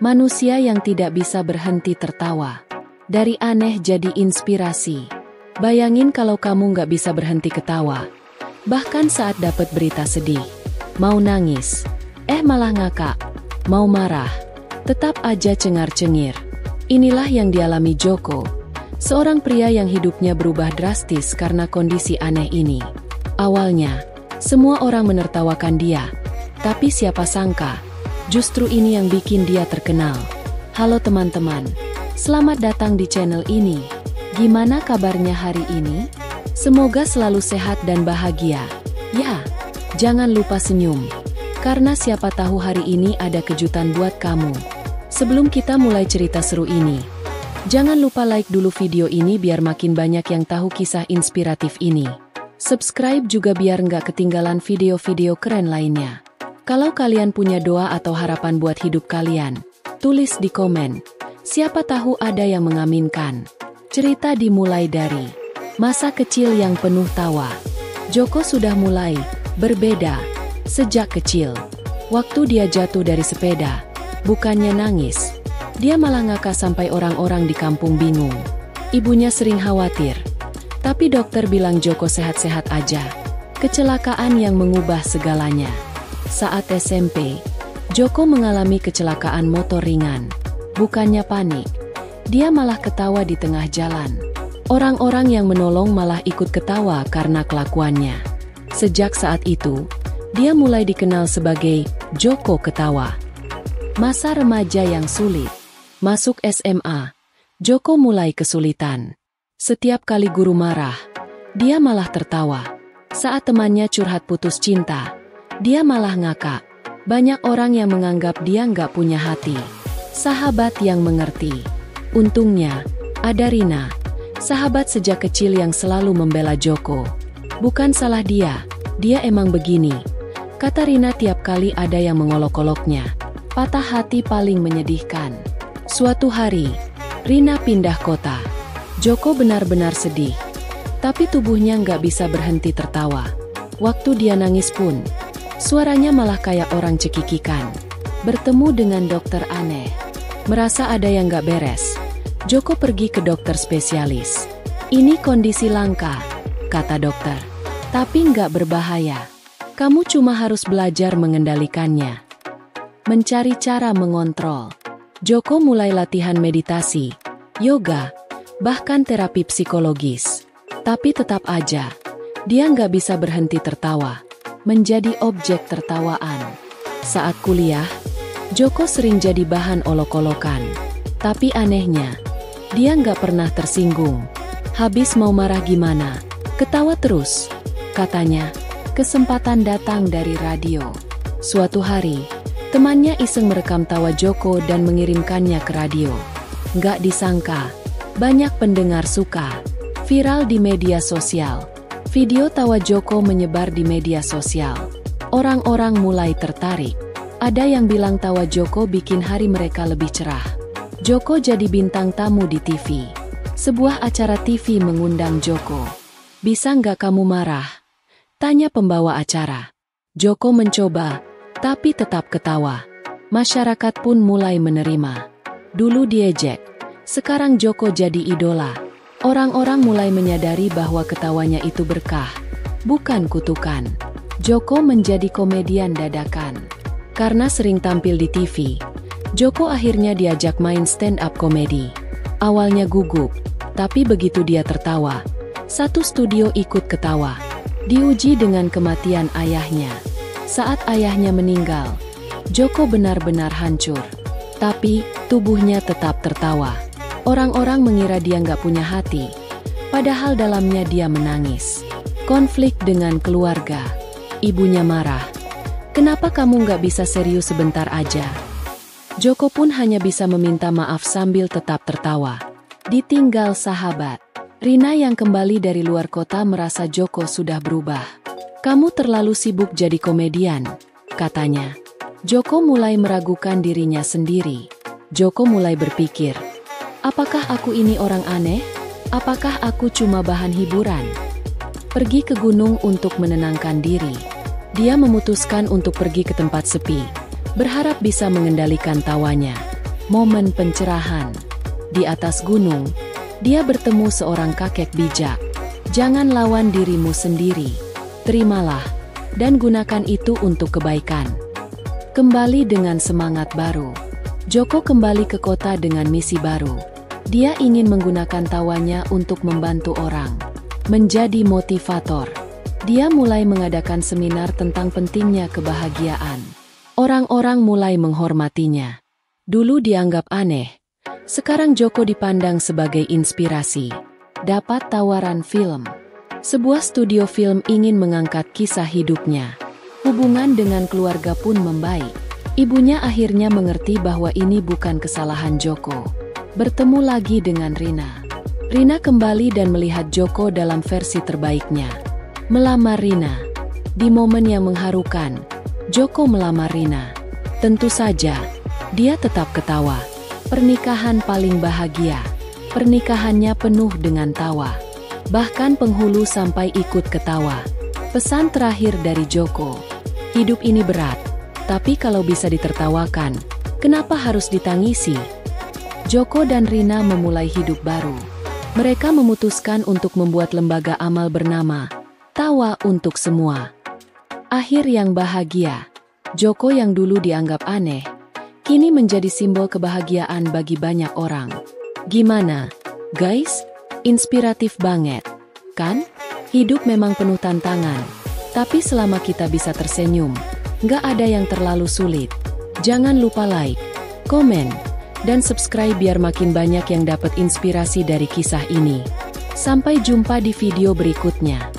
Manusia yang tidak bisa berhenti tertawa. Dari aneh jadi inspirasi. Bayangin kalau kamu nggak bisa berhenti ketawa. Bahkan saat dapat berita sedih. Mau nangis. Malah ngakak. Mau marah. Tetap aja cengar-cengir. Inilah yang dialami Joko. Seorang pria yang hidupnya berubah drastis karena kondisi aneh ini. Awalnya, semua orang menertawakan dia. Tapi siapa sangka, justru ini yang bikin dia terkenal. Halo teman-teman, selamat datang di channel ini. Gimana kabarnya hari ini? Semoga selalu sehat dan bahagia. Ya, jangan lupa senyum. Karena siapa tahu hari ini ada kejutan buat kamu. Sebelum kita mulai cerita seru ini, jangan lupa like dulu video ini biar makin banyak yang tahu kisah inspiratif ini. Subscribe juga biar nggak ketinggalan video-video keren lainnya. Kalau kalian punya doa atau harapan buat hidup kalian, tulis di komen. Siapa tahu ada yang mengaminkan. Cerita dimulai dari masa kecil yang penuh tawa. Joko sudah mulai berbeda sejak kecil. Waktu dia jatuh dari sepeda, bukannya nangis, dia malah ngakak sampai orang-orang di kampung bingung. Ibunya sering khawatir, tapi dokter bilang Joko sehat-sehat aja. Kecelakaan yang mengubah segalanya. Saat SMP, Joko mengalami kecelakaan motor ringan. Bukannya panik, dia malah ketawa di tengah jalan. Orang-orang yang menolong malah ikut ketawa karena kelakuannya. Sejak saat itu, dia mulai dikenal sebagai Joko Ketawa. Masa remaja yang sulit. Masuk SMA, Joko mulai kesulitan. Setiap kali guru marah, dia malah tertawa. Saat temannya curhat putus cinta, dia malah ngakak. Banyak orang yang menganggap dia nggak punya hati. Sahabat yang mengerti. Untungnya, ada Rina, sahabat sejak kecil yang selalu membela Joko. Bukan salah dia emang begini. Kata Rina tiap kali ada yang mengolok-oloknya. Patah hati paling menyedihkan. Suatu hari, Rina pindah kota. Joko benar-benar sedih. Tapi tubuhnya nggak bisa berhenti tertawa. Waktu dia nangis pun, suaranya malah kayak orang cekikikan. Bertemu dengan dokter aneh. Merasa ada yang nggak beres. Joko pergi ke dokter spesialis. Ini kondisi langka, kata dokter. Tapi nggak berbahaya. Kamu cuma harus belajar mengendalikannya. Mencari cara mengontrol. Joko mulai latihan meditasi, yoga, bahkan terapi psikologis. Tapi tetap aja, dia nggak bisa berhenti tertawa. Menjadi objek tertawaan. Saat kuliah, Joko sering jadi bahan olok-olokan. Tapi anehnya, dia nggak pernah tersinggung. Habis mau marah gimana? Ketawa terus. Katanya, kesempatan datang dari radio. Suatu hari, temannya iseng merekam tawa Joko dan mengirimkannya ke radio. Nggak disangka, banyak pendengar suka. Viral di media sosial. Video tawa Joko menyebar di media sosial. Orang-orang mulai tertarik. Ada yang bilang tawa Joko bikin hari mereka lebih cerah. Joko jadi bintang tamu di TV. Sebuah acara TV mengundang Joko. Bisa nggak kamu marah? Tanya pembawa acara. Joko mencoba, tapi tetap ketawa. Masyarakat pun mulai menerima. Dulu diejek, sekarang Joko jadi idola. Orang-orang mulai menyadari bahwa ketawanya itu berkah, bukan kutukan. Joko menjadi komedian dadakan. Karena sering tampil di TV, Joko akhirnya diajak main stand-up komedi. Awalnya gugup, tapi begitu dia tertawa, satu studio ikut ketawa. Diuji dengan kematian ayahnya. Saat ayahnya meninggal, Joko benar-benar hancur. Tapi, tubuhnya tetap tertawa. Orang-orang mengira dia nggak punya hati. Padahal dalamnya dia menangis. Konflik dengan keluarga. Ibunya marah. Kenapa kamu nggak bisa serius sebentar aja? Joko pun hanya bisa meminta maaf sambil tetap tertawa. Ditinggal sahabat. Rina yang kembali dari luar kota merasa Joko sudah berubah. Kamu terlalu sibuk jadi komedian, katanya. Joko mulai meragukan dirinya sendiri. Joko mulai berpikir, apakah aku ini orang aneh? Apakah aku cuma bahan hiburan? Pergi ke gunung untuk menenangkan diri. Dia memutuskan untuk pergi ke tempat sepi, berharap bisa mengendalikan tawanya. Momen pencerahan. Di atas gunung, dia bertemu seorang kakek bijak. Jangan lawan dirimu sendiri. Terimalah, dan gunakan itu untuk kebaikan. Kembali dengan semangat baru. Joko kembali ke kota dengan misi baru. Dia ingin menggunakan tawanya untuk membantu orang. Menjadi motivator. Dia mulai mengadakan seminar tentang pentingnya kebahagiaan. Orang-orang mulai menghormatinya. Dulu dianggap aneh, sekarang Joko dipandang sebagai inspirasi. Dapat tawaran film. Sebuah studio film ingin mengangkat kisah hidupnya. Hubungan dengan keluarga pun membaik. Ibunya akhirnya mengerti bahwa ini bukan kesalahan Joko. Bertemu lagi dengan Rina. Rina kembali dan melihat Joko dalam versi terbaiknya. Melamar Rina. Di momen yang mengharukan, Joko melamar Rina. Tentu saja, dia tetap ketawa. Pernikahan paling bahagia. Pernikahannya penuh dengan tawa. Bahkan penghulu sampai ikut ketawa. Pesan terakhir dari Joko. Hidup ini berat, tapi kalau bisa ditertawakan, kenapa harus ditangisi? Joko dan Rina memulai hidup baru. Mereka memutuskan untuk membuat lembaga amal bernama Tawa Untuk Semua. Akhir yang bahagia. Joko yang dulu dianggap aneh, kini menjadi simbol kebahagiaan bagi banyak orang. Gimana, guys? Inspiratif banget, kan? Hidup memang penuh tantangan, tapi selama kita bisa tersenyum, nggak ada yang terlalu sulit. Jangan lupa like, komen, dan subscribe biar makin banyak yang dapat inspirasi dari kisah ini. Sampai jumpa di video berikutnya.